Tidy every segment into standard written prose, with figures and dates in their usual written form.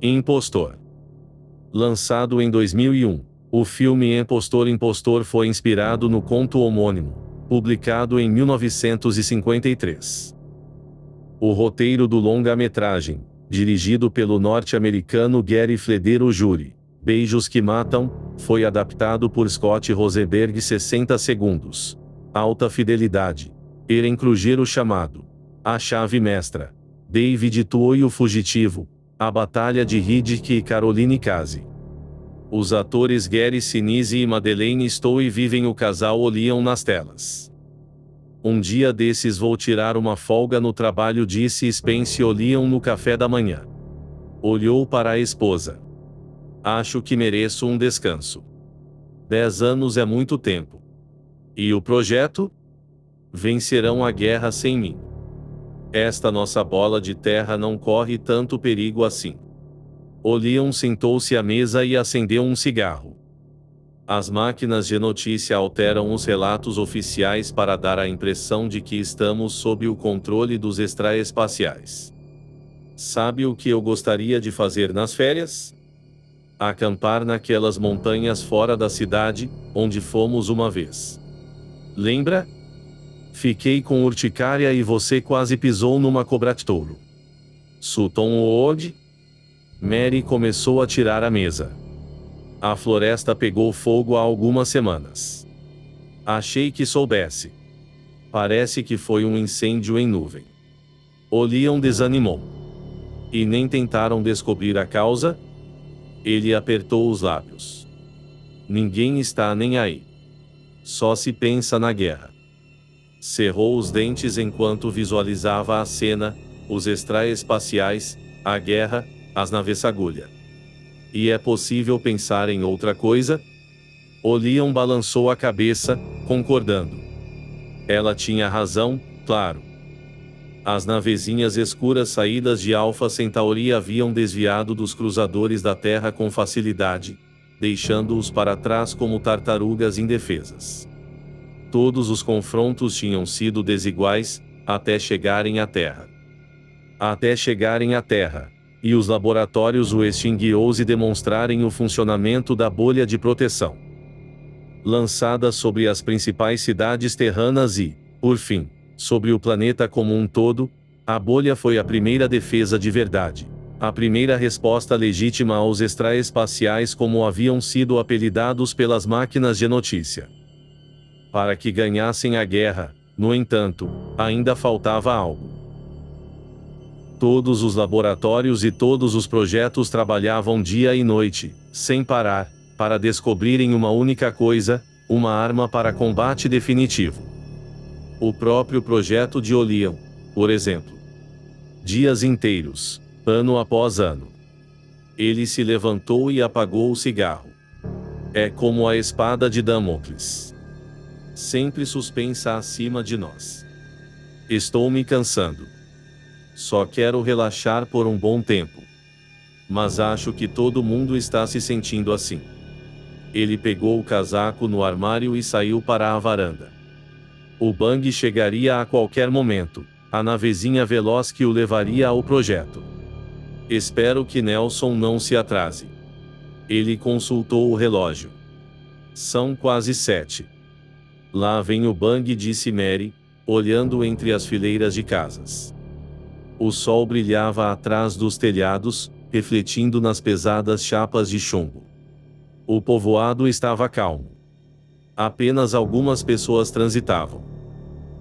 Impostor. Lançado em 2001, o filme Impostor foi inspirado no conto homônimo, publicado em 1953. O roteiro do longa-metragem, dirigido pelo norte-americano Gary Fleder Jury, Beijos que Matam, foi adaptado por Scott Rosenberg. 60 segundos. Alta fidelidade. Eren Kruger, o chamado. A chave mestra. David Tuoi, o fugitivo. A Batalha de Riddick e Caroline Case. Os atores Gary Sinise e Madeleine Stowe vivem o casal Oliam nas telas. Um dia desses vou tirar uma folga no trabalho, disse Spence Oliam no café da manhã. Olhou para a esposa. Acho que mereço um descanso. 10 anos é muito tempo. E o projeto? Vencerão a guerra sem mim. Esta nossa bola de terra não corre tanto perigo assim. Oliam sentou-se à mesa e acendeu um cigarro. As máquinas de notícia alteram os relatos oficiais para dar a impressão de que estamos sob o controle dos extraespaciais. Sabe o que eu gostaria de fazer nas férias? Acampar naquelas montanhas fora da cidade, onde fomos uma vez. Lembra? Fiquei com urticária e você quase pisou numa cobratouro. Sutton Wood? Mary começou a tirar a mesa. A floresta pegou fogo há algumas semanas. Achei que soubesse. Parece que foi um incêndio em nuvem. Oliam desanimou. E nem tentaram descobrir a causa? Ele apertou os lábios. Ninguém está nem aí. Só se pensa na guerra. Cerrou os dentes enquanto visualizava a cena, os extraespaciais, a guerra, as naves-agulha. E é possível pensar em outra coisa? Oliam balançou a cabeça, concordando. Ela tinha razão, claro. As navezinhas escuras saídas de Alpha Centauri haviam desviado dos cruzadores da Terra com facilidade, deixando-os para trás como tartarugas indefesas. Todos os confrontos tinham sido desiguais, até chegarem à Terra. Até chegarem à Terra, e os laboratórios o extinguiu e demonstrarem o funcionamento da bolha de proteção. Lançada sobre as principais cidades terranas e, por fim, sobre o planeta como um todo, a bolha foi a primeira defesa de verdade, a primeira resposta legítima aos extraespaciais como haviam sido apelidados pelas máquinas de notícia. Para que ganhassem a guerra, no entanto, ainda faltava algo. Todos os laboratórios e todos os projetos trabalhavam dia e noite, sem parar, para descobrirem uma única coisa, uma arma para combate definitivo. O próprio projeto de Oliam, por exemplo. Dias inteiros, ano após ano. Ele se levantou e apagou o cigarro. É como a espada de Damocles. Sempre suspensa acima de nós. Estou me cansando. Só quero relaxar por um bom tempo. Mas acho que todo mundo está se sentindo assim. Ele pegou o casaco no armário e saiu para a varanda. O Bang chegaria a qualquer momento, a navezinha veloz que o levaria ao projeto. Espero que Nelson não se atrase. Ele consultou o relógio. São quase 7. Lá vem o Bang, disse Mary, olhando entre as fileiras de casas. O sol brilhava atrás dos telhados, refletindo nas pesadas chapas de chumbo. O povoado estava calmo. Apenas algumas pessoas transitavam.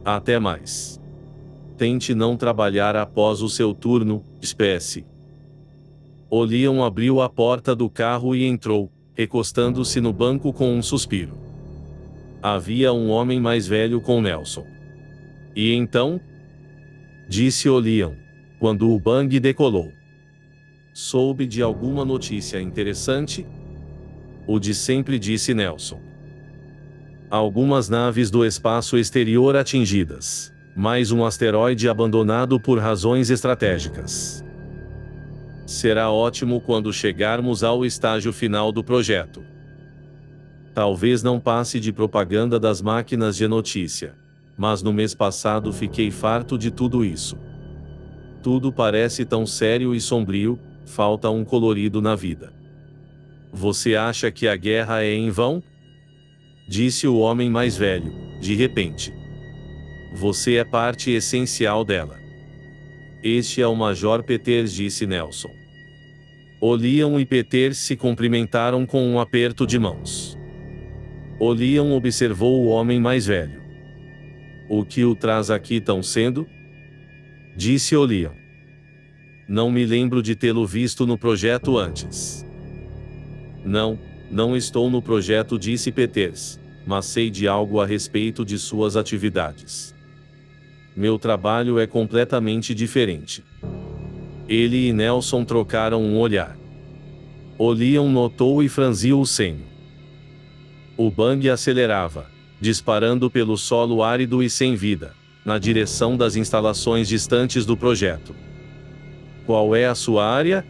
Até mais. Tente não trabalhar após o seu turno, espécie. Oliam abriu a porta do carro e entrou, recostando-se no banco com um suspiro. Havia um homem mais velho com Nelson. E então? Disse Oliam, quando o Bang decolou. Soube de alguma notícia interessante? O de sempre, disse Nelson. Algumas naves do espaço exterior atingidas. Mais um asteroide abandonado por razões estratégicas. Será ótimo quando chegarmos ao estágio final do projeto. Talvez não passe de propaganda das máquinas de notícia. Mas no mês passado fiquei farto de tudo isso. Tudo parece tão sério e sombrio, falta um colorido na vida. Você acha que a guerra é em vão? Disse o homem mais velho, de repente. Você é parte essencial dela. Este é o Major Peters, disse Nelson. Oliam e Peters se cumprimentaram com um aperto de mãos. Oliam observou o homem mais velho. O que o traz aqui tão cedo? Disse Oliam. Não me lembro de tê-lo visto no projeto antes. Não estou no projeto, disse Peters, mas sei de algo a respeito de suas atividades. Meu trabalho é completamente diferente. Ele e Nelson trocaram um olhar. Oliam notou e franziu o senho. O bang acelerava, disparando pelo solo árido e sem vida, na direção das instalações distantes do projeto. Qual é a sua área?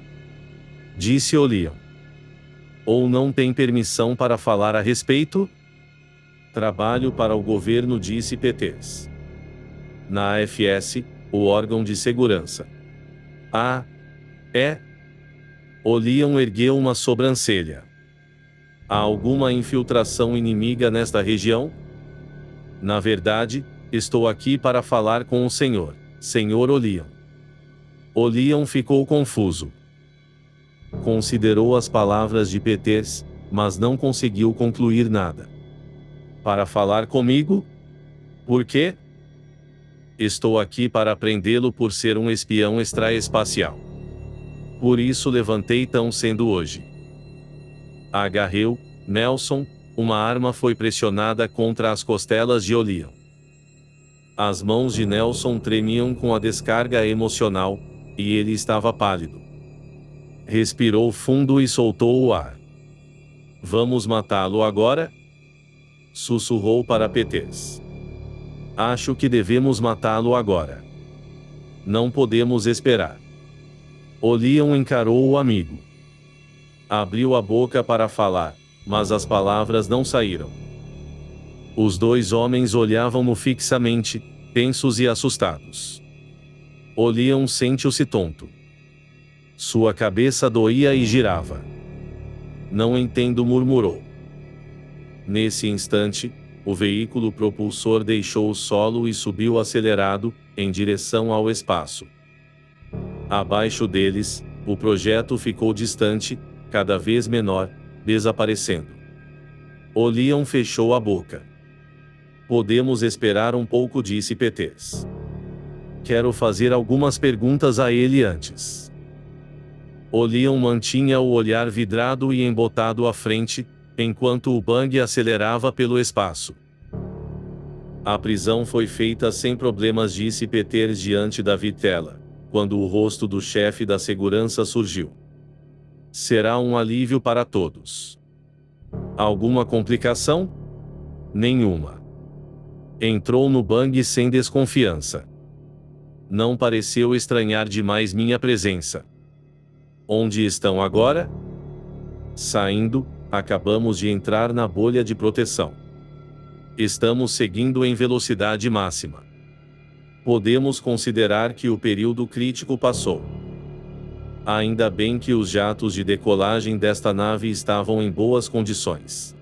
Disse Oliam. Ou não tem permissão para falar a respeito? Trabalho para o governo, disse Peters. Na AFS, o órgão de segurança. Ah, é? Oliam ergueu uma sobrancelha. Há alguma infiltração inimiga nesta região? Na verdade, estou aqui para falar com o senhor, Sr. Oliam. Oliam ficou confuso. Considerou as palavras de Peters, mas não conseguiu concluir nada. Para falar comigo? Por quê? Estou aqui para prendê-lo por ser um espião extraespacial. Por isso levantei tão cedo hoje. Agarreu, Nelson, uma arma foi pressionada contra as costelas de Oliam. As mãos de Nelson tremiam com a descarga emocional, e ele estava pálido. Respirou fundo e soltou o ar. Vamos matá-lo agora? Sussurrou para Peters. Acho que devemos matá-lo agora. Não podemos esperar. Oliam encarou o amigo. Abriu a boca para falar, mas as palavras não saíram. Os dois homens olhavam-no fixamente, tensos e assustados. Oliam sentiu-se tonto. Sua cabeça doía e girava. Não entendo, murmurou. Nesse instante, o veículo propulsor deixou o solo e subiu acelerado, em direção ao espaço. Abaixo deles, o projeto ficou distante, cada vez menor, desaparecendo. Oliam fechou a boca. Podemos esperar um pouco, disse Peters. Quero fazer algumas perguntas a ele antes. Oliam mantinha o olhar vidrado e embotado à frente, enquanto o bang acelerava pelo espaço. A prisão foi feita sem problemas, disse Peters diante da vitela, quando o rosto do chefe da segurança surgiu. Será um alívio para todos. Alguma complicação? Nenhuma. Entrou no bang sem desconfiança. Não pareceu estranhar demais minha presença. Onde estão agora? Saindo, acabamos de entrar na bolha de proteção. Estamos seguindo em velocidade máxima. Podemos considerar que o período crítico passou. Ainda bem que os jatos de decolagem desta nave estavam em boas condições.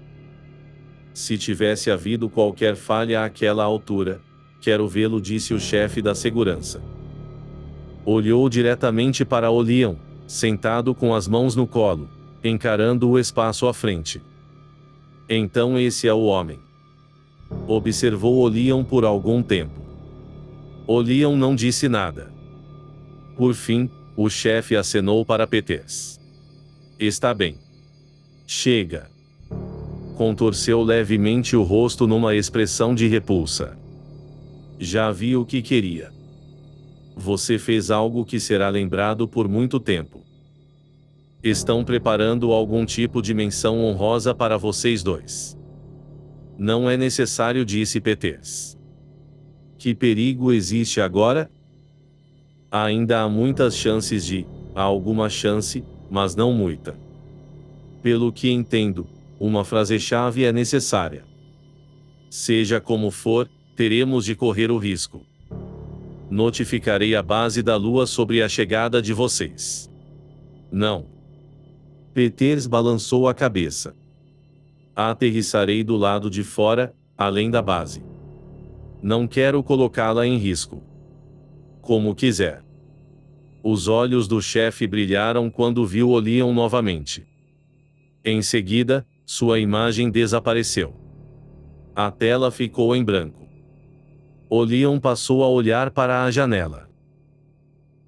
Se tivesse havido qualquer falha àquela altura, quero vê-lo, disse o chefe da segurança. Olhou diretamente para Oliam, sentado com as mãos no colo, encarando o espaço à frente. Então esse é o homem. Observou Oliam por algum tempo. Oliam não disse nada. Por fim, o chefe acenou para Peters. Está bem. Chega. Contorceu levemente o rosto numa expressão de repulsa. Já vi o que queria. Você fez algo que será lembrado por muito tempo. Estão preparando algum tipo de menção honrosa para vocês dois. Não é necessário, disse Peters. Que perigo existe agora? Ainda há muitas chances de Há alguma chance, mas não muita. Pelo que entendo, uma frase-chave é necessária. Seja como for, teremos de correr o risco. Notificarei a base da Lua sobre a chegada de vocês. Não. Peters balançou a cabeça. Aterrissarei do lado de fora, além da base. Não quero colocá-la em risco. Como quiser. Os olhos do chefe brilharam quando viu Olion novamente. Em seguida, sua imagem desapareceu. A tela ficou em branco. Olion passou a olhar para a janela.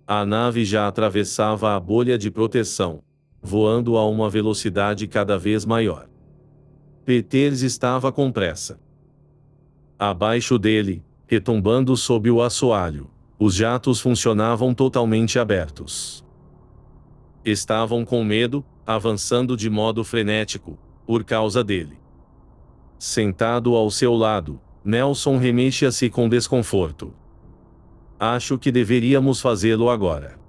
A nave já atravessava a bolha de proteção, voando a uma velocidade cada vez maior. Peters estava com pressa. Abaixo dele, retumbando sob o assoalho, os jatos funcionavam totalmente abertos. Estavam com medo, avançando de modo frenético, por causa dele. Sentado ao seu lado, Nelson remexia-se com desconforto. Acho que deveríamos fazê-lo agora.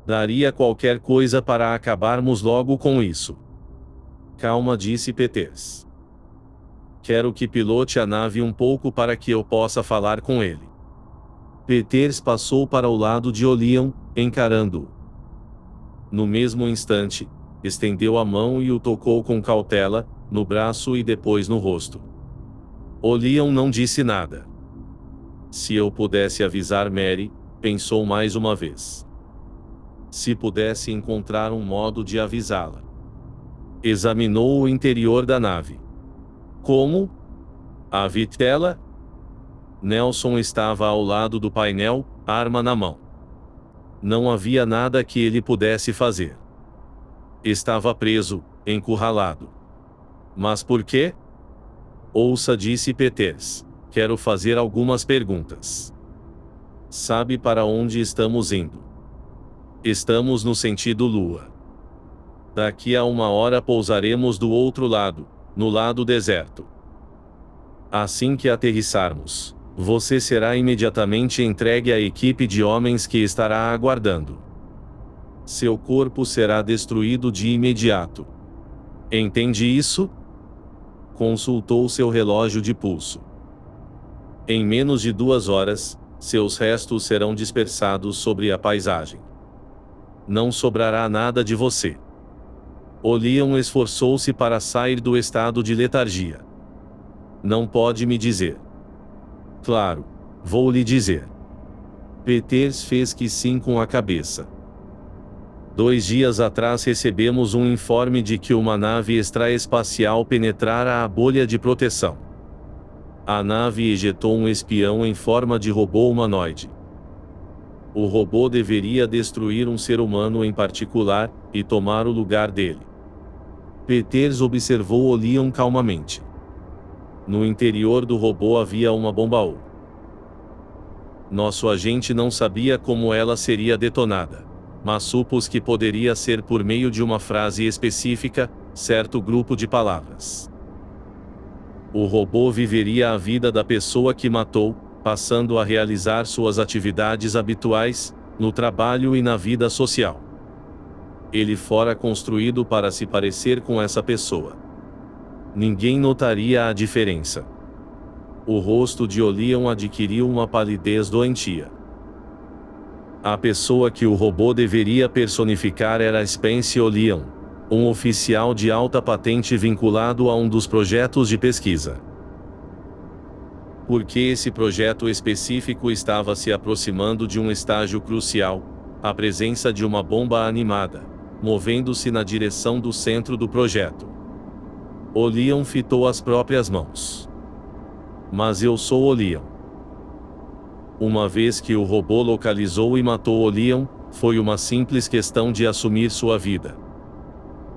Daria qualquer coisa para acabarmos logo com isso. Calma, disse Peters. Quero que pilote a nave um pouco para que eu possa falar com ele. Peters passou para o lado de Olion, encarando-o. No mesmo instante, estendeu a mão e o tocou com cautela, no braço e depois no rosto. Olion não disse nada. Se eu pudesse avisar Mary, pensou mais uma vez. Se pudesse encontrar um modo de avisá-la. Examinou o interior da nave. Como? A vitela? Nelson estava ao lado do painel, arma na mão. Não havia nada que ele pudesse fazer. Estava preso, encurralado. Mas por quê? Ouça, disse Peters. Quero fazer algumas perguntas. Sabe para onde estamos indo? Estamos no sentido lua. Daqui a 1 hora pousaremos do outro lado, no lado deserto. Assim que aterrissarmos, você será imediatamente entregue à equipe de homens que estará aguardando. Seu corpo será destruído de imediato. Entende isso? Consultou seu relógio de pulso. Em menos de 2 horas, seus restos serão dispersados sobre a paisagem. Não sobrará nada de você. Olion esforçou-se para sair do estado de letargia. Não pode me dizer. Claro, vou lhe dizer. Peters fez que sim com a cabeça. 2 dias atrás recebemos um informe de que uma nave extraespacial penetrara a bolha de proteção. A nave ejetou um espião em forma de robô humanoide. O robô deveria destruir um ser humano em particular, e tomar o lugar dele. Peters observou Olion calmamente. No interior do robô havia uma bomba-U. Nosso agente não sabia como ela seria detonada, mas supôs que poderia ser por meio de uma frase específica, certo grupo de palavras. O robô viveria a vida da pessoa que matou, passando a realizar suas atividades habituais, no trabalho e na vida social. Ele fora construído para se parecer com essa pessoa. Ninguém notaria a diferença. O rosto de Olion adquiriu uma palidez doentia. A pessoa que o robô deveria personificar era Spence Olion, um oficial de alta patente vinculado a um dos projetos de pesquisa. Porque esse projeto específico estava se aproximando de um estágio crucial, a presença de uma bomba animada, movendo-se na direção do centro do projeto. Olion fitou as próprias mãos. Mas eu sou Olion. Uma vez que o robô localizou e matou Olion, foi uma simples questão de assumir sua vida.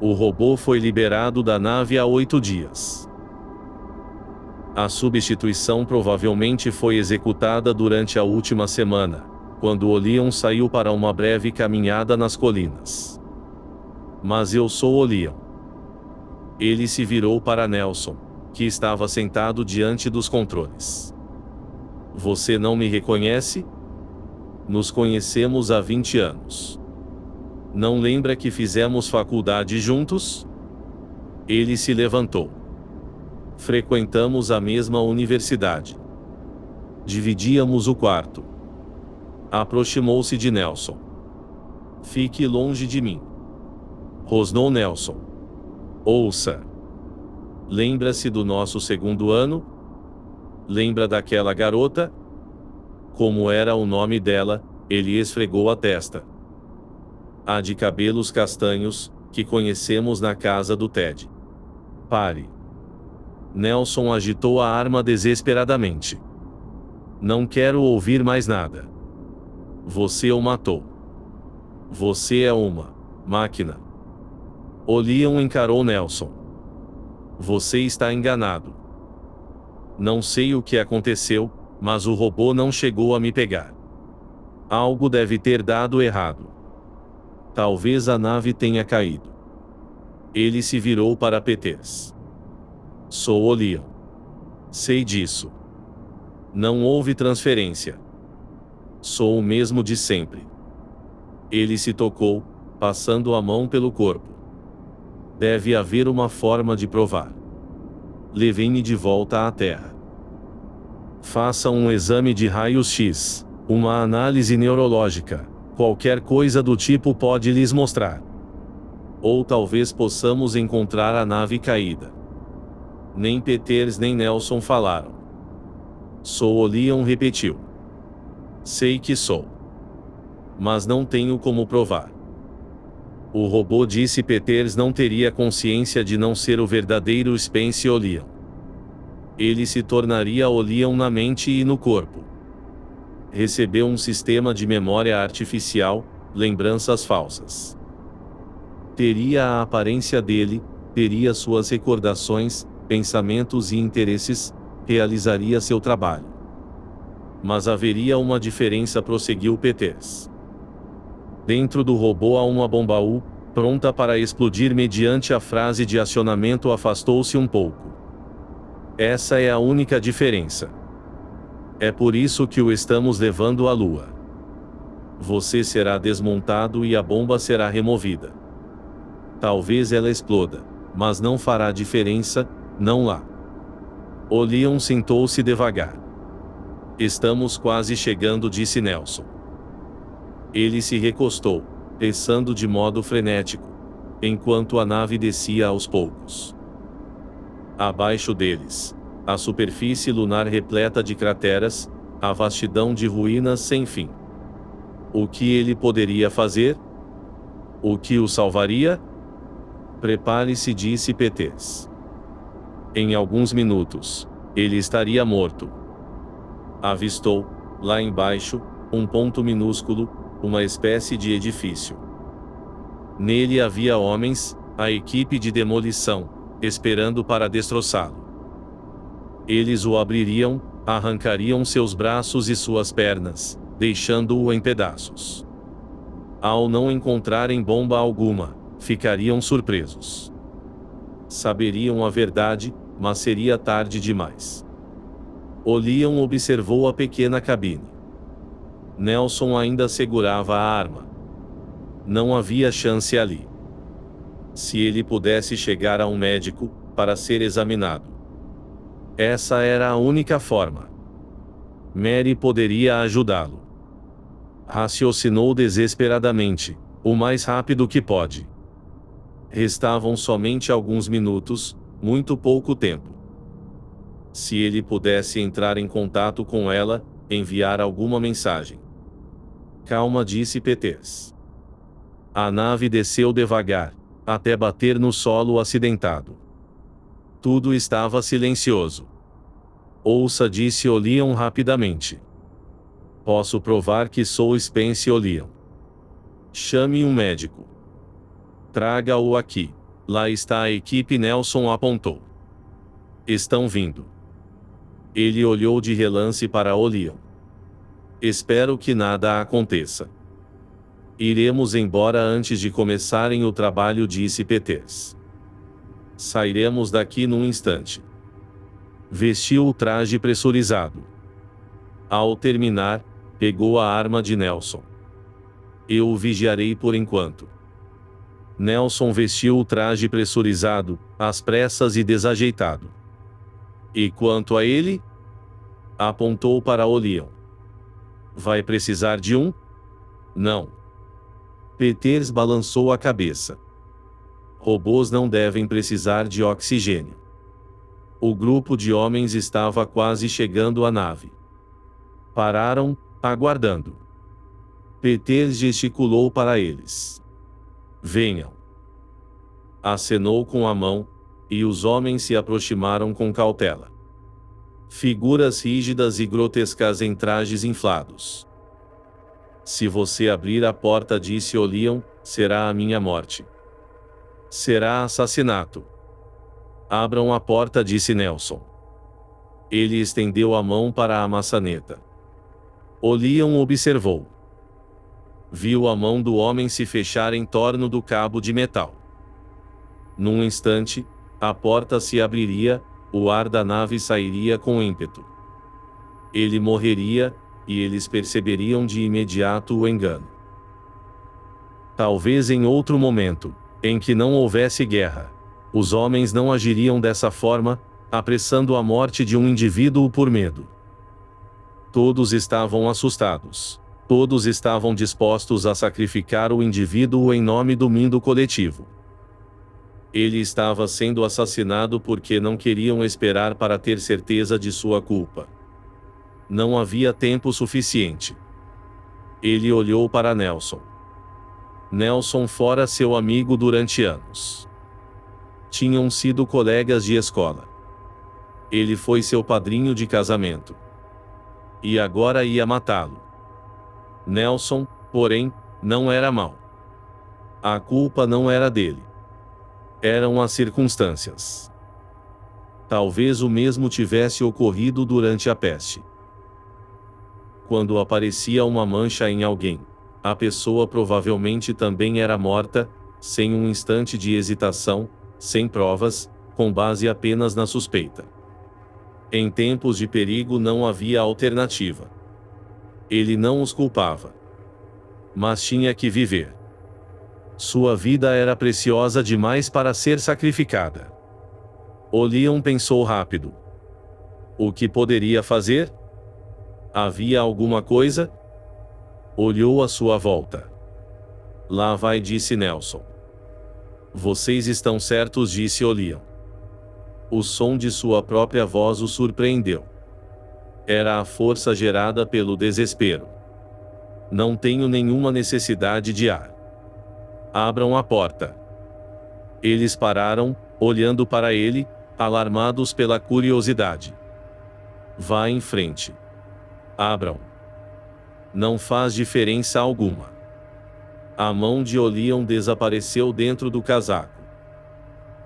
O robô foi liberado da nave há 8 dias. A substituição provavelmente foi executada durante a última semana, quando Olion saiu para uma breve caminhada nas colinas. Mas eu sou Olion. Ele se virou para Nelson, que estava sentado diante dos controles. Você não me reconhece? Nos conhecemos há 20 anos. Não lembra que fizemos faculdade juntos? Ele se levantou. Frequentamos a mesma universidade. Dividíamos o quarto. Aproximou-se de Nelson. Fique longe de mim. Rosnou Nelson. Ouça. Lembra-se do nosso segundo ano? Lembra daquela garota? Como era o nome dela? Ele esfregou a testa. A de cabelos castanhos, que conhecemos na casa do Ted. Pare. Nelson agitou a arma desesperadamente. Não quero ouvir mais nada. Você o matou. Você é uma máquina. Leon encarou Nelson. Você está enganado. Não sei o que aconteceu, mas o robô não chegou a me pegar. Algo deve ter dado errado. Talvez a nave tenha caído. Ele se virou para Peters. Sou o Leon. Sei disso. Não houve transferência. Sou o mesmo de sempre. Ele se tocou, passando a mão pelo corpo. Deve haver uma forma de provar. Levem-me de volta à Terra. Faça um exame de raios-x, uma análise neurológica, qualquer coisa do tipo pode lhes mostrar. Ou talvez possamos encontrar a nave caída. Nem Peters nem Nelson falaram. Sou o Leon repetiu. Sei que sou. Mas não tenho como provar. O robô disse Peters não teria consciência de não ser o verdadeiro Spence Leon. Ele se tornaria o Leon na mente e no corpo. Recebeu um sistema de memória artificial, lembranças falsas. Teria a aparência dele, teria suas recordações, pensamentos e interesses, realizaria seu trabalho. Mas haveria uma diferença, prosseguiu Peters. Dentro do robô há uma bomba U, pronta para explodir mediante a frase de acionamento. Afastou-se um pouco. Essa é a única diferença. É por isso que o estamos levando à Lua. Você será desmontado e a bomba será removida. Talvez ela exploda, mas não fará diferença, não lá. O Leon sentou-se devagar. Estamos quase chegando, disse Nelson. Ele se recostou, pensando de modo frenético, enquanto a nave descia aos poucos. Abaixo deles, a superfície lunar repleta de crateras, a vastidão de ruínas sem fim. O que ele poderia fazer? O que o salvaria? Prepare-se, disse Peters. Em alguns minutos, ele estaria morto. Avistou, lá embaixo, um ponto minúsculo, uma espécie de edifício. Nele havia homens, a equipe de demolição, esperando para destroçá-lo. Eles o abririam, arrancariam seus braços e suas pernas, deixando-o em pedaços. Ao não encontrarem bomba alguma, ficariam surpresos. Saberiam a verdade, mas seria tarde demais. O Leon observou a pequena cabine. Nelson ainda segurava a arma. Não havia chance ali. Se ele pudesse chegar a um médico, para ser examinado. Essa era a única forma. Mary poderia ajudá-lo. Raciocinou desesperadamente, o mais rápido que pode. Restavam somente alguns minutos, muito pouco tempo. Se ele pudesse entrar em contato com ela, enviar alguma mensagem. Calma, disse Peters. A nave desceu devagar, até bater no solo acidentado. Tudo estava silencioso. Ouça, disse o Leon rapidamente. Posso provar que sou Spence Leon. Chame um médico. Traga-o aqui. Lá está a equipe, Nelson apontou. Estão vindo. Ele olhou de relance para o Leon. Espero que nada aconteça. Iremos embora antes de começarem o trabalho, disse Peters. Sairemos daqui num instante. Vestiu o traje pressurizado. Ao terminar, pegou a arma de Nelson. Eu o vigiarei por enquanto. Nelson vestiu o traje pressurizado, às pressas e desajeitado. E quanto a ele? Apontou para Olion. Vai precisar de um? Não. Peters balançou a cabeça. Robôs não devem precisar de oxigênio. O grupo de homens estava quase chegando à nave. Pararam, aguardando. Peters gesticulou para eles. Venham. Acenou com a mão, e os homens se aproximaram com cautela. Figuras rígidas e grotescas em trajes inflados. Se você abrir a porta, disse Olion, será a minha morte. Será assassinato. Abram a porta, disse Nelson. Ele estendeu a mão para a maçaneta. Olion observou. Viu a mão do homem se fechar em torno do cabo de metal. Num instante, a porta se abriria, o ar da nave sairia com ímpeto. Ele morreria, e eles perceberiam de imediato o engano. Talvez em outro momento, em que não houvesse guerra, os homens não agiriam dessa forma, apressando a morte de um indivíduo por medo. Todos estavam assustados. Todos estavam dispostos a sacrificar o indivíduo em nome do mundo coletivo. Ele estava sendo assassinado porque não queriam esperar para ter certeza de sua culpa. Não havia tempo suficiente. Ele olhou para Nelson. Nelson fora seu amigo durante anos. Tinham sido colegas de escola. Ele foi seu padrinho de casamento. E agora ia matá-lo. Nelson, porém, não era mau. A culpa não era dele. Eram as circunstâncias. Talvez o mesmo tivesse ocorrido durante a peste. Quando aparecia uma mancha em alguém, a pessoa provavelmente também era morta, sem um instante de hesitação, sem provas, com base apenas na suspeita. Em tempos de perigo não havia alternativa. Ele não os culpava. Mas tinha que viver. Sua vida era preciosa demais para ser sacrificada. Olion pensou rápido. O que poderia fazer? Havia alguma coisa? Olhou à sua volta. Lá vai, disse Nelson. Vocês estão certos, disse Olion. O som de sua própria voz o surpreendeu. Era a força gerada pelo desespero. Não tenho nenhuma necessidade de ar. Abram a porta. Eles pararam, olhando para ele, alarmados pela curiosidade. Vá em frente. Abram. Não faz diferença alguma. A mão de Olion desapareceu dentro do casaco.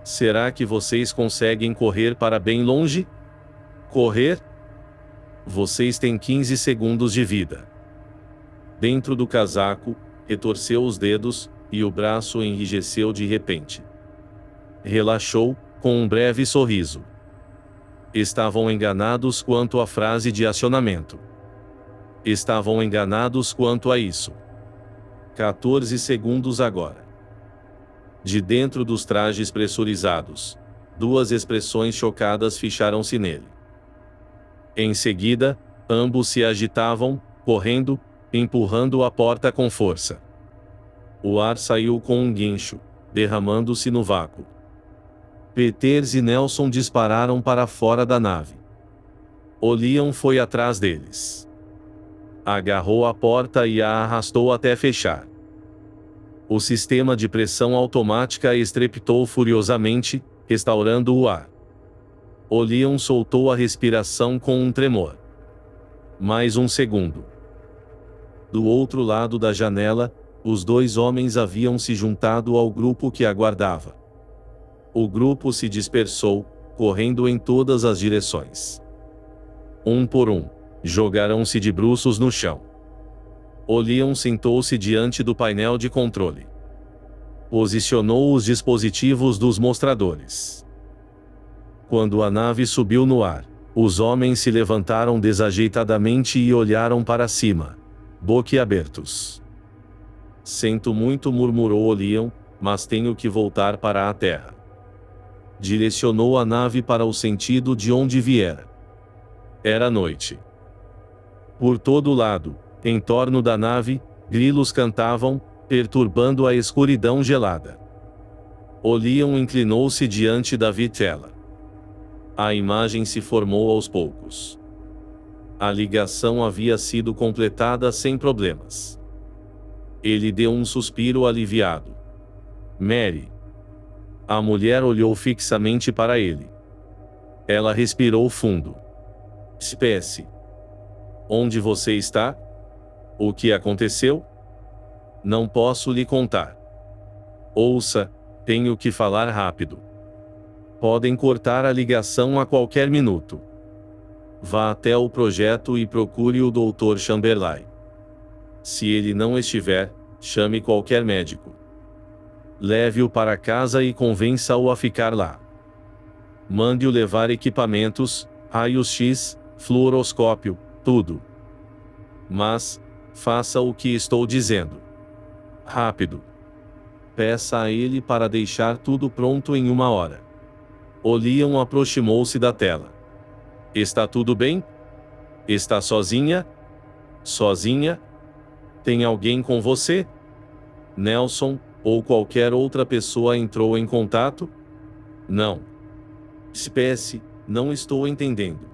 Será que vocês conseguem correr para bem longe? Correr? Vocês têm 15 segundos de vida. Dentro do casaco, retorceu os dedos, e o braço enrijeceu de repente. Relaxou, com um breve sorriso. Estavam enganados quanto à frase de acionamento. Estavam enganados quanto a isso. 14 segundos agora. De dentro dos trajes pressurizados, duas expressões chocadas ficharam-se nele. Em seguida, ambos se agitavam, correndo, empurrando a porta com força. O ar saiu com um guincho, derramando-se no vácuo. Peters e Nelson dispararam para fora da nave. Olion foi atrás deles. Agarrou a porta e a arrastou até fechar. O sistema de pressão automática estrepitou furiosamente, restaurando o ar. Olion soltou a respiração com um tremor. Mais um segundo. Do outro lado da janela, os dois homens haviam se juntado ao grupo que aguardava. O grupo se dispersou, correndo em todas as direções. Um por um, jogaram-se de bruços no chão. Olion sentou-se diante do painel de controle. Posicionou os dispositivos dos mostradores. Quando a nave subiu no ar, os homens se levantaram desajeitadamente e olharam para cima, boquiabertos. Sinto muito, murmurou Olion, mas tenho que voltar para a Terra. Direcionou a nave para o sentido de onde viera. Era noite. Por todo lado, em torno da nave, grilos cantavam, perturbando a escuridão gelada. O Leon inclinou-se diante da vitela. A imagem se formou aos poucos. A ligação havia sido completada sem problemas. Ele deu um suspiro aliviado. Mary. A mulher olhou fixamente para ele. Ela respirou fundo. Espécie. Onde você está? O que aconteceu? Não posso lhe contar. Ouça, tenho que falar rápido. Podem cortar a ligação a qualquer minuto. Vá até o projeto e procure o Dr. Chamberlain. Se ele não estiver, chame qualquer médico. Leve-o para casa e convença-o a ficar lá. Mande-o levar equipamentos, raios-x, fluoroscópio, tudo. Mas, faça o que estou dizendo. Rápido. Peça a ele para deixar tudo pronto em 1 hora. O Leon aproximou-se da tela. Está tudo bem? Está sozinha? Sozinha? Tem alguém com você? Nelson, ou qualquer outra pessoa entrou em contato? Não. Espécie, não estou entendendo.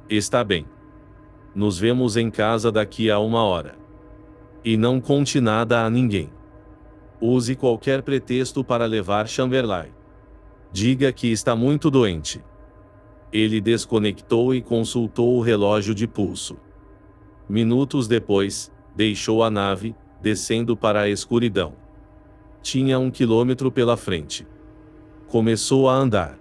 Está bem. Nos vemos em casa daqui a 1 hora. E não conte nada a ninguém. Use qualquer pretexto para levar Chamberlain. Diga que está muito doente. Ele desconectou e consultou o relógio de pulso. Minutos depois, deixou a nave, descendo para a escuridão. Tinha 1 quilômetro pela frente. Começou a andar.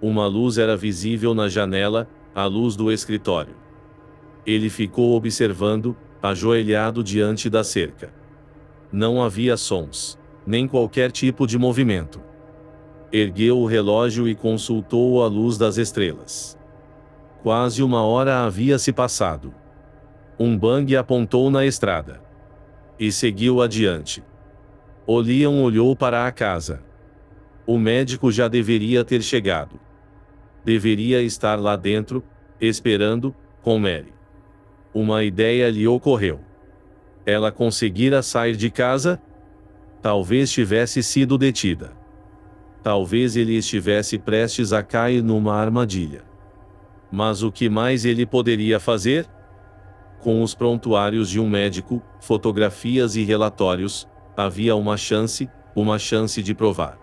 Uma luz era visível na janela, a luz do escritório. Ele ficou observando, ajoelhado diante da cerca. Não havia sons, nem qualquer tipo de movimento. Ergueu o relógio e consultou a luz das estrelas. Quase 1 hora havia se passado. Um bang apontou na estrada. E seguiu adiante. O Leon olhou para a casa. O médico já deveria ter chegado. Deveria estar lá dentro, esperando, com Mary. Uma ideia lhe ocorreu. Ela conseguira sair de casa? Talvez tivesse sido detida. Talvez ele estivesse prestes a cair numa armadilha. Mas o que mais ele poderia fazer? Com os prontuários de um médico, fotografias e relatórios, havia uma chance de provar.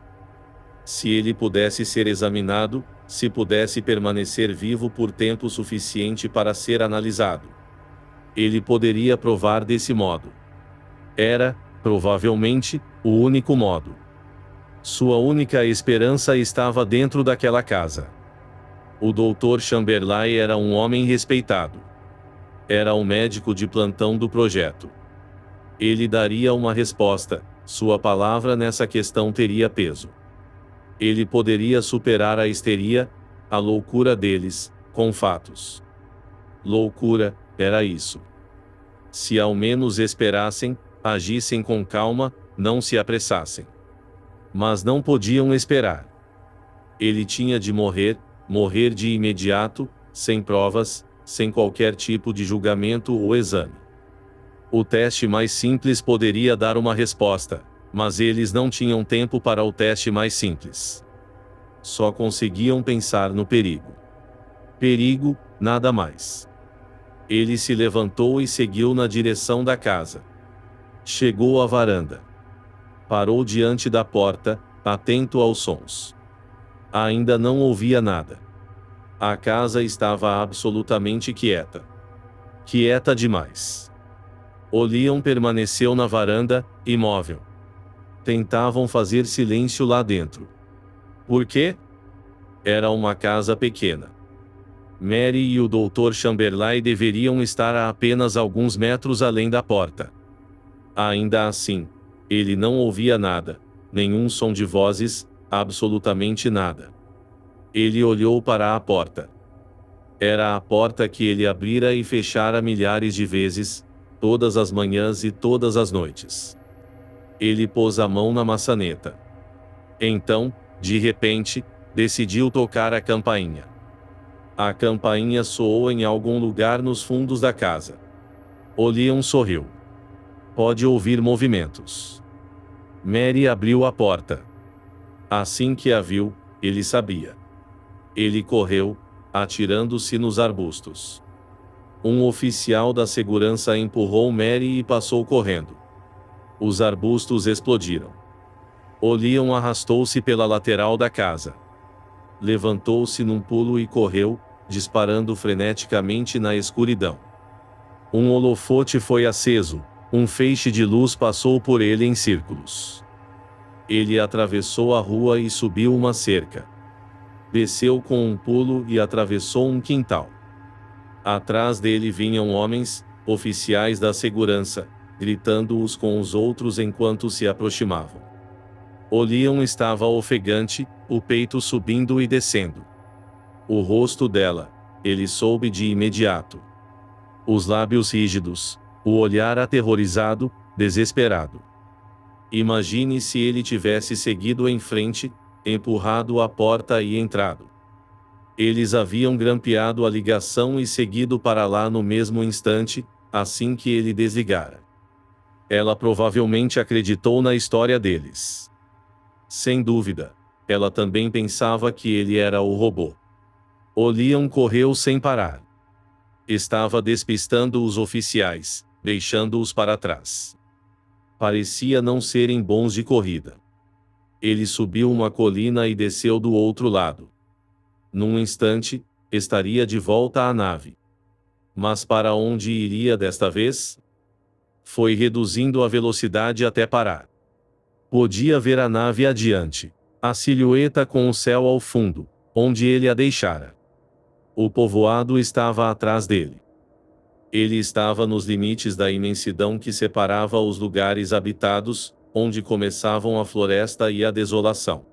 Se ele pudesse ser examinado, se pudesse permanecer vivo por tempo suficiente para ser analisado. Ele poderia provar desse modo. Era, provavelmente, o único modo. Sua única esperança estava dentro daquela casa. O Dr. Chamberlain era um homem respeitado. Era o médico de plantão do projeto. Ele daria uma resposta, sua palavra nessa questão teria peso. Ele poderia superar a histeria, a loucura deles, com fatos. Loucura, era isso. Se ao menos esperassem, agissem com calma, não se apressassem. Mas não podiam esperar. Ele tinha de morrer de imediato, sem provas, sem qualquer tipo de julgamento ou exame. O teste mais simples poderia dar uma resposta, mas eles não tinham tempo para o teste mais simples. Só conseguiam pensar no perigo. Perigo, nada mais. Ele se levantou e seguiu na direção da casa. Chegou à varanda. Parou diante da porta, atento aos sons. Ainda não ouvia nada. A casa estava absolutamente quieta. Quieta demais. O Leon permaneceu na varanda, imóvel. Tentavam fazer silêncio lá dentro. Por quê? Era uma casa pequena. Mary e o Dr. Chamberlain deveriam estar a apenas alguns metros além da porta. Ainda assim, ele não ouvia nada, nenhum som de vozes, absolutamente nada. Ele olhou para a porta. Era a porta que ele abrira e fechara milhares de vezes, todas as manhãs e todas as noites. Ele pôs a mão na maçaneta. Então, de repente, decidiu tocar a campainha. A campainha soou em algum lugar nos fundos da casa. O leão sorriu. Pode ouvir movimentos. Mary abriu a porta. Assim que a viu, ele sabia. Ele correu, atirando-se nos arbustos. Um oficial da segurança empurrou Mary e passou correndo. Os arbustos explodiram. O leão arrastou-se pela lateral da casa. Levantou-se num pulo e correu, disparando freneticamente na escuridão. Um holofote foi aceso, um feixe de luz passou por ele em círculos. Ele atravessou a rua e subiu uma cerca. Desceu com um pulo e atravessou um quintal. Atrás dele vinham homens, oficiais da segurança, gritando uns com os outros enquanto se aproximavam. O leão estava ofegante, o peito subindo e descendo. O rosto dela, ele soube de imediato. Os lábios rígidos, o olhar aterrorizado, desesperado. Imagine se ele tivesse seguido em frente, empurrado a porta e entrado. Eles haviam grampeado a ligação e seguido para lá no mesmo instante, assim que ele desligara. Ela provavelmente acreditou na história deles. Sem dúvida, ela também pensava que ele era o robô. O leão correu sem parar. Estava despistando os oficiais, deixando-os para trás. Parecia não serem bons de corrida. Ele subiu uma colina e desceu do outro lado. Num instante, estaria de volta à nave. Mas para onde iria desta vez? Foi reduzindo a velocidade até parar. Podia ver a nave adiante, a silhueta com o céu ao fundo, onde ele a deixara. O povoado estava atrás dele. Ele estava nos limites da imensidão que separava os lugares habitados, onde começavam a floresta e a desolação.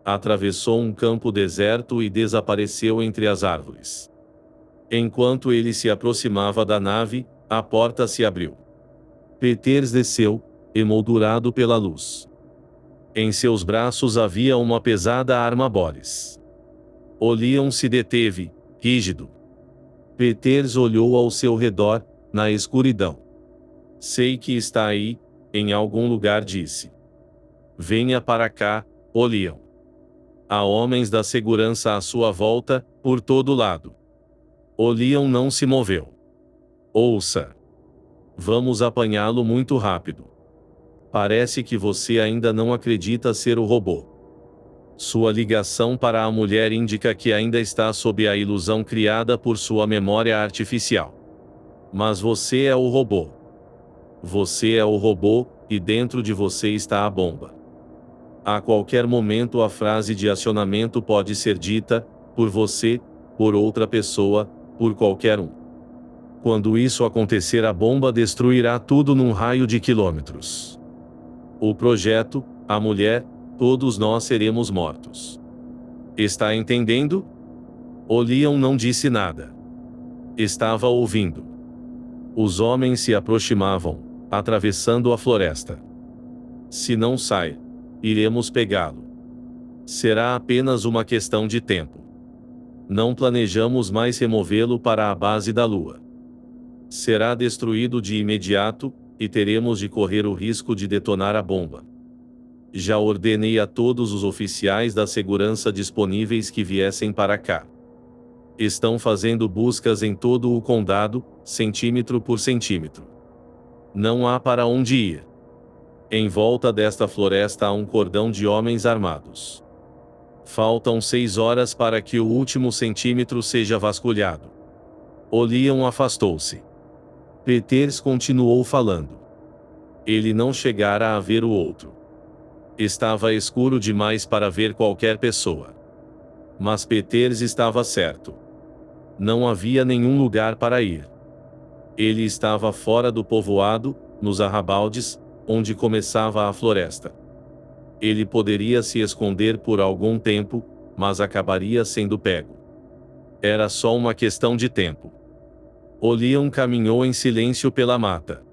Atravessou um campo deserto e desapareceu entre as árvores. Enquanto ele se aproximava da nave, a porta se abriu. Peters desceu, emoldurado pela luz. Em seus braços havia uma pesada arma Boris. O leão se deteve, rígido. Peters olhou ao seu redor, na escuridão. Sei que está aí, em algum lugar, disse. Venha para cá, o leão. Há homens da segurança à sua volta, por todo lado. O leão não se moveu. Ouça. Vamos apanhá-lo muito rápido. Parece que você ainda não acredita ser o robô. Sua ligação para a mulher indica que ainda está sob a ilusão criada por sua memória artificial. Mas você é o robô. Você é o robô, e dentro de você está a bomba. A qualquer momento a frase de acionamento pode ser dita, por você, por outra pessoa, por qualquer um. Quando isso acontecer, a bomba destruirá tudo num raio de quilômetros. O projeto, a mulher, todos nós seremos mortos. Está entendendo? O leão não disse nada. Estava ouvindo. Os homens se aproximavam, atravessando a floresta. Se não sai, iremos pegá-lo. Será apenas uma questão de tempo. Não planejamos mais removê-lo para a base da Lua. Será destruído de imediato, e teremos de correr o risco de detonar a bomba. Já ordenei a todos os oficiais da segurança disponíveis que viessem para cá. Estão fazendo buscas em todo o condado, centímetro por centímetro. Não há para onde ir. Em volta desta floresta há um cordão de homens armados. Faltam 6 horas para que o último centímetro seja vasculhado. O leão afastou-se. Peters continuou falando. Ele não chegara a ver o outro. Estava escuro demais para ver qualquer pessoa. Mas Peters estava certo. Não havia nenhum lugar para ir. Ele estava fora do povoado, nos arrabaldes, onde começava a floresta. Ele poderia se esconder por algum tempo, mas acabaria sendo pego. Era só uma questão de tempo. O leão caminhou em silêncio pela mata.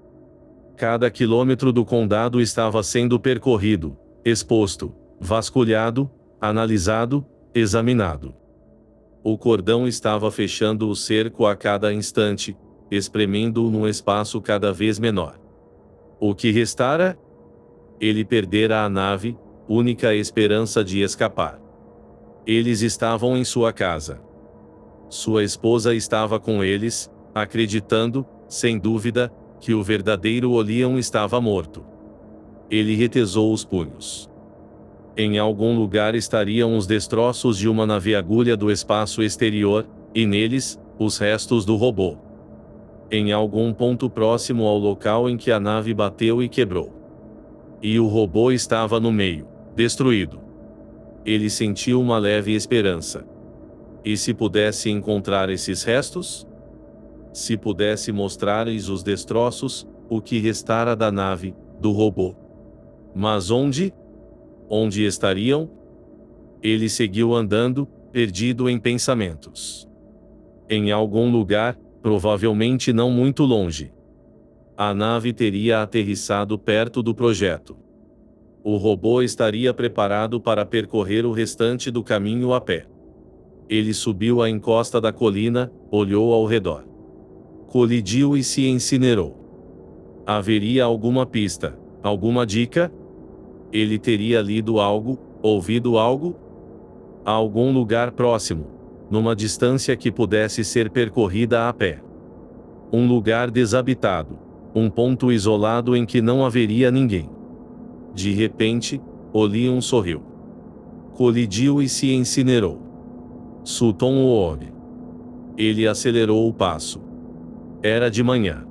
Cada quilômetro do condado estava sendo percorrido, exposto, vasculhado, analisado, examinado. O cordão estava fechando o cerco a cada instante, espremendo-o num espaço cada vez menor. O que restara? Ele perdera a nave, única esperança de escapar. Eles estavam em sua casa. Sua esposa estava com eles, acreditando, sem dúvida, que o verdadeiro Olion estava morto. Ele retesou os punhos. Em algum lugar estariam os destroços de uma nave-agulha do espaço exterior, e neles, os restos do robô. Em algum ponto próximo ao local em que a nave bateu e quebrou. E o robô estava no meio, destruído. Ele sentiu uma leve esperança. E se pudesse encontrar esses restos? Se pudesse mostrar-lhes os destroços, o que restara da nave, do robô. Mas onde? Onde estariam? Ele seguiu andando, perdido em pensamentos. Em algum lugar, provavelmente não muito longe. A nave teria aterrissado perto do projeto. O robô estaria preparado para percorrer o restante do caminho a pé. Ele subiu a encosta da colina, olhou ao redor. Colidiu e se incinerou. Haveria alguma pista, alguma dica? Ele teria lido algo, ouvido algo? A algum lugar próximo, numa distância que pudesse ser percorrida a pé. Um lugar desabitado, um ponto isolado em que não haveria ninguém. De repente, Olion sorriu. Colidiu e se incinerou. Sutton o ouve. Ele acelerou o passo. Era de manhã.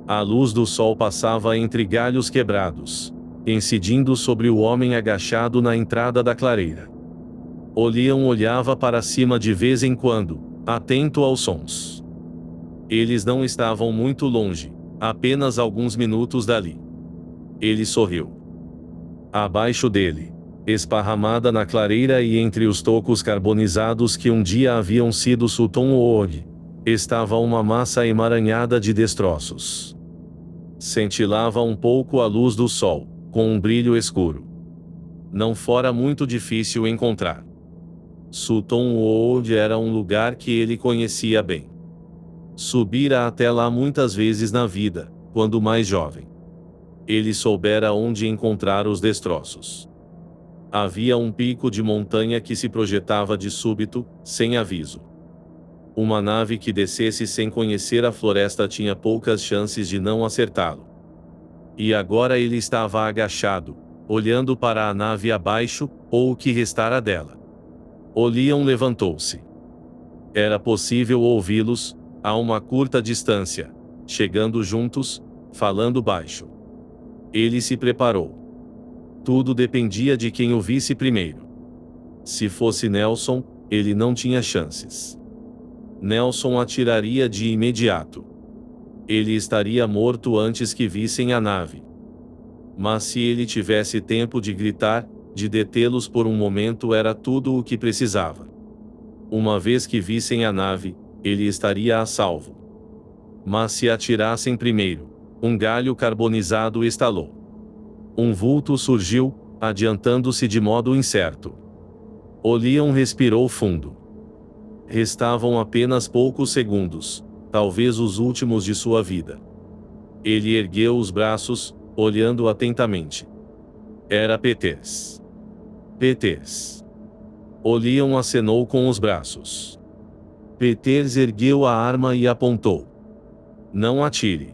A luz do sol passava entre galhos quebrados, incidindo sobre o homem agachado na entrada da clareira. Olion olhava para cima de vez em quando, atento aos sons. Eles não estavam muito longe, apenas alguns minutos dali. Ele sorriu. Abaixo dele, esparramada na clareira e entre os tocos carbonizados que um dia haviam sido Sutton Oog, estava uma massa emaranhada de destroços. Cintilava um pouco a luz do sol, com um brilho escuro. Não fora muito difícil encontrar. Sutton Oog era um lugar que ele conhecia bem. Subira até lá muitas vezes na vida, quando mais jovem. Ele soubera onde encontrar os destroços. Havia um pico de montanha que se projetava de súbito, sem aviso. Uma nave que descesse sem conhecer a floresta tinha poucas chances de não acertá-lo. E agora ele estava agachado, olhando para a nave abaixo, ou o que restara dela. Olion levantou-se. Era possível ouvi-los, a uma curta distância, chegando juntos, falando baixo. Ele se preparou. Tudo dependia de quem o visse primeiro. Se fosse Nelson, ele não tinha chances. Nelson atiraria de imediato. Ele estaria morto antes que vissem a nave. Mas se ele tivesse tempo de gritar, de detê-los por um momento era tudo o que precisava. Uma vez que vissem a nave, ele estaria a salvo. Mas se atirassem primeiro, um galho carbonizado estalou. Um vulto surgiu, adiantando-se de modo incerto. Olion respirou fundo. Restavam apenas poucos segundos, talvez os últimos de sua vida. Ele ergueu os braços, olhando atentamente. Era Peters. Peters. Olion acenou com os braços. Peters ergueu a arma e apontou. Não atire.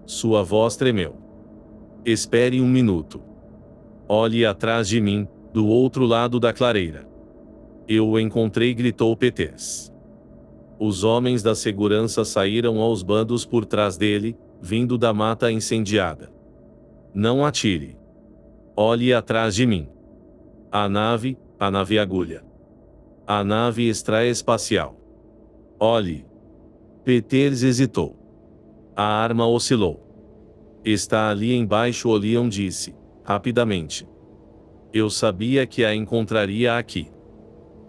Sua voz tremeu. Espere um minuto. Olhe atrás de mim, do outro lado da clareira. Eu o encontrei, gritou Peters. Os homens da segurança saíram aos bandos por trás dele, vindo da mata incendiada. Não atire. Olhe atrás de mim. A nave agulha. A nave extraespacial. Olhe. Peters hesitou. A arma oscilou. Está ali embaixo, Olion disse, rapidamente. Eu sabia que a encontraria aqui.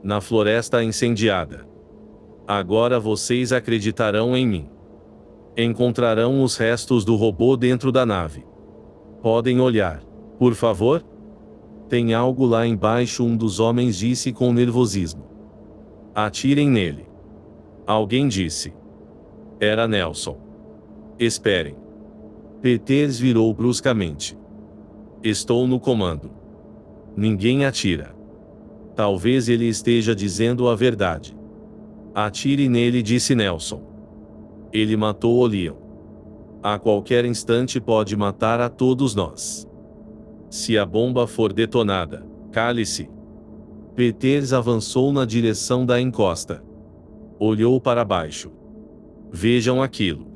Na floresta incendiada. Agora vocês acreditarão em mim. Encontrarão os restos do robô dentro da nave. Podem olhar, por favor? Tem algo lá embaixo, um dos homens disse com nervosismo. Atirem nele. Alguém disse. Era Nelson. Esperem. Peters virou bruscamente. Estou no comando. Ninguém atira. Talvez ele esteja dizendo a verdade. Atire nele, disse Nelson. Ele matou o Leon. A qualquer instante pode matar a todos nós. Se a bomba for detonada, cale-se. Peters avançou na direção da encosta. Olhou para baixo. Vejam aquilo.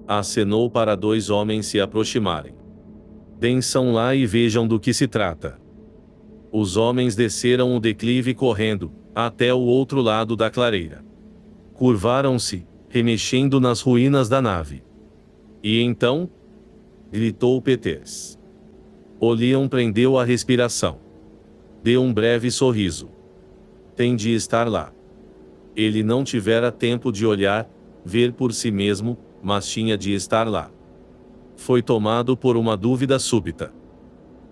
Acenou para dois homens se aproximarem. Desçam lá e vejam do que se trata. Os homens desceram o declive correndo, até o outro lado da clareira. Curvaram-se, remexendo nas ruínas da nave. E então? Gritou Peters. O Leon prendeu a respiração. Deu um breve sorriso. Tem de estar lá. Ele não tivera tempo de olhar, ver por si mesmo, mas tinha de estar lá. Foi tomado por uma dúvida súbita.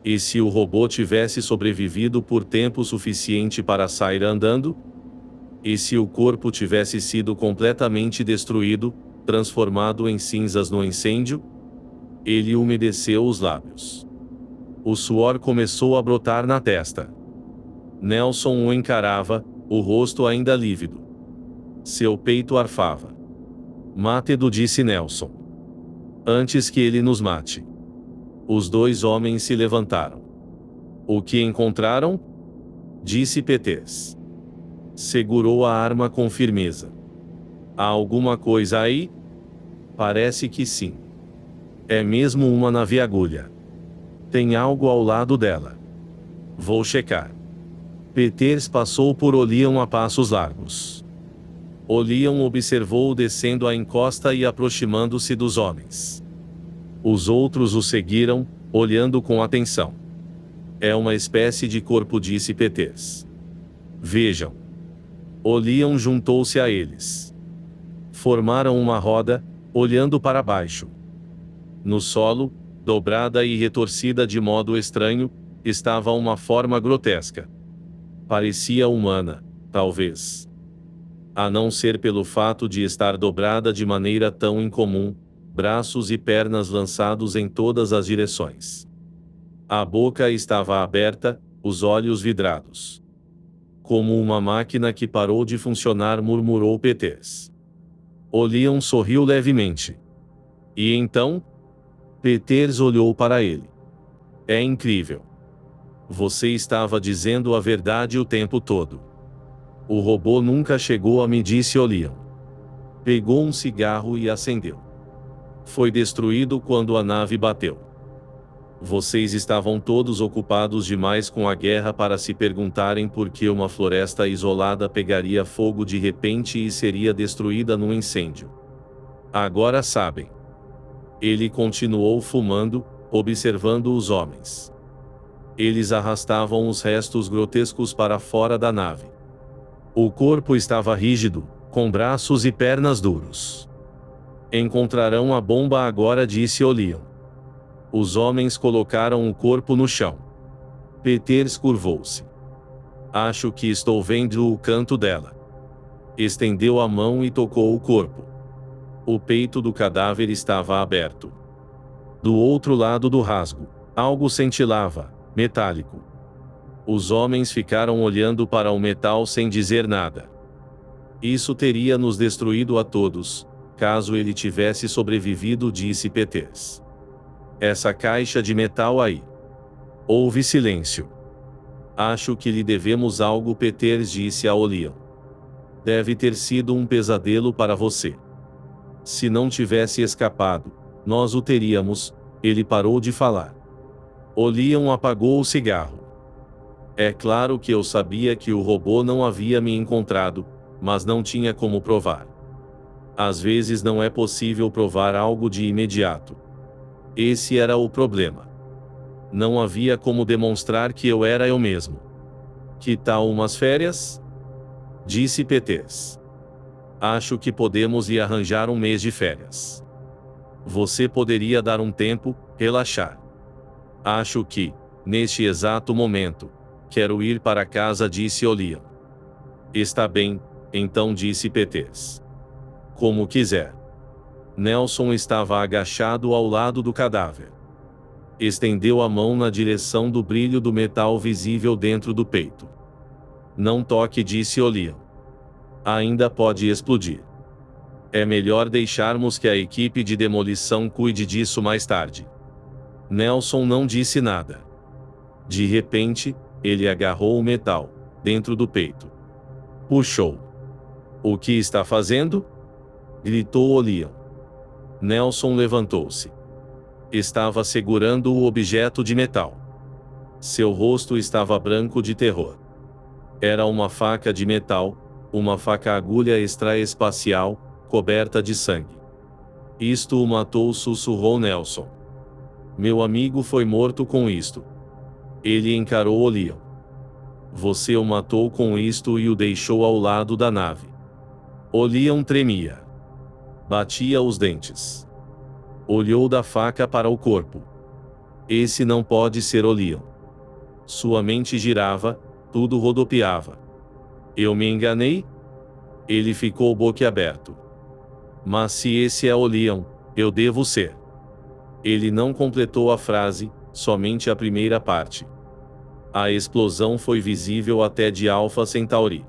E se o robô tivesse sobrevivido por tempo suficiente para sair andando? E se o corpo tivesse sido completamente destruído, transformado em cinzas no incêndio? Ele umedeceu os lábios. O suor começou a brotar na testa. Nelson o encarava, o rosto ainda lívido. Seu peito arfava. Mate-do, disse Nelson. Antes que ele nos mate. Os dois homens se levantaram. O que encontraram? Disse Peters. Segurou a arma com firmeza. Há alguma coisa aí? Parece que sim. É mesmo uma nave-agulha. Tem algo ao lado dela. Vou checar. Peters passou por Leon a passos largos. Leon observou-o descendo a encosta e aproximando-se dos homens. Os outros o seguiram, olhando com atenção. É uma espécie de corpo, disse Peters. Vejam. Leon juntou-se a eles. Formaram uma roda, olhando para baixo. No solo, dobrada e retorcida de modo estranho, estava uma forma grotesca. Parecia humana, talvez. A não ser pelo fato de estar dobrada de maneira tão incomum, braços e pernas lançados em todas as direções. A boca estava aberta, os olhos vidrados. Como uma máquina que parou de funcionar, murmurou Peters. Leon sorriu levemente. E então? Peters olhou para ele. É incrível. Você estava dizendo a verdade o tempo todo. O robô nunca chegou a mim, disse Leon. Pegou um cigarro e acendeu. Foi destruído quando a nave bateu. Vocês estavam todos ocupados demais com a guerra para se perguntarem por que uma floresta isolada pegaria fogo de repente e seria destruída num incêndio. Agora sabem. Ele continuou fumando, observando os homens. Eles arrastavam os restos grotescos para fora da nave. O corpo estava rígido, com braços e pernas duros. Encontrarão a bomba agora, disse Leon. Os homens colocaram o corpo no chão. Peters curvou-se. Acho que estou vendo o canto dela. Estendeu a mão e tocou o corpo. O peito do cadáver estava aberto. Do outro lado do rasgo, algo cintilava, metálico. Os homens ficaram olhando para o metal sem dizer nada. Isso teria nos destruído a todos, caso ele tivesse sobrevivido, disse Peters. Essa caixa de metal aí. Houve silêncio. Acho que lhe devemos algo, Peters disse a Leon. Deve ter sido um pesadelo para você. Se não tivesse escapado, nós o teríamos. Ele parou de falar. Leon apagou o cigarro. É claro que eu sabia que o robô não havia me encontrado, mas não tinha como provar. Às vezes não é possível provar algo de imediato. Esse era o problema. Não havia como demonstrar que eu era eu mesmo. Que tal umas férias? Disse Peters. Acho que podemos ir arranjar um mês de férias. Você poderia dar um tempo, relaxar. Acho que, neste exato momento, quero ir para casa, disse Olian. Está bem, então, disse Peters. Como quiser. Nelson estava agachado ao lado do cadáver. Estendeu a mão na direção do brilho do metal visível dentro do peito. Não toque, disse Olian. Ainda pode explodir. É melhor deixarmos que a equipe de demolição cuide disso mais tarde. Nelson não disse nada. De repente, ele agarrou o metal, dentro do peito. Puxou. O que está fazendo? Gritou Olian. Nelson levantou-se. Estava segurando o objeto de metal. Seu rosto estava branco de terror. Era uma faca de metal, uma faca-agulha extraespacial, coberta de sangue. Isto o matou, sussurrou Nelson. Meu amigo foi morto com isto. Ele encarou Olian. Você o matou com isto e o deixou ao lado da nave. Olian tremia. Batia os dentes. Olhou da faca para o corpo. Esse não pode ser Olian. Sua mente girava, tudo rodopiava. Eu me enganei? Ele ficou boquiaberto. Mas se esse é Olian, eu devo ser. Ele não completou a frase, somente a primeira parte. A explosão foi visível até de Alpha Centauri.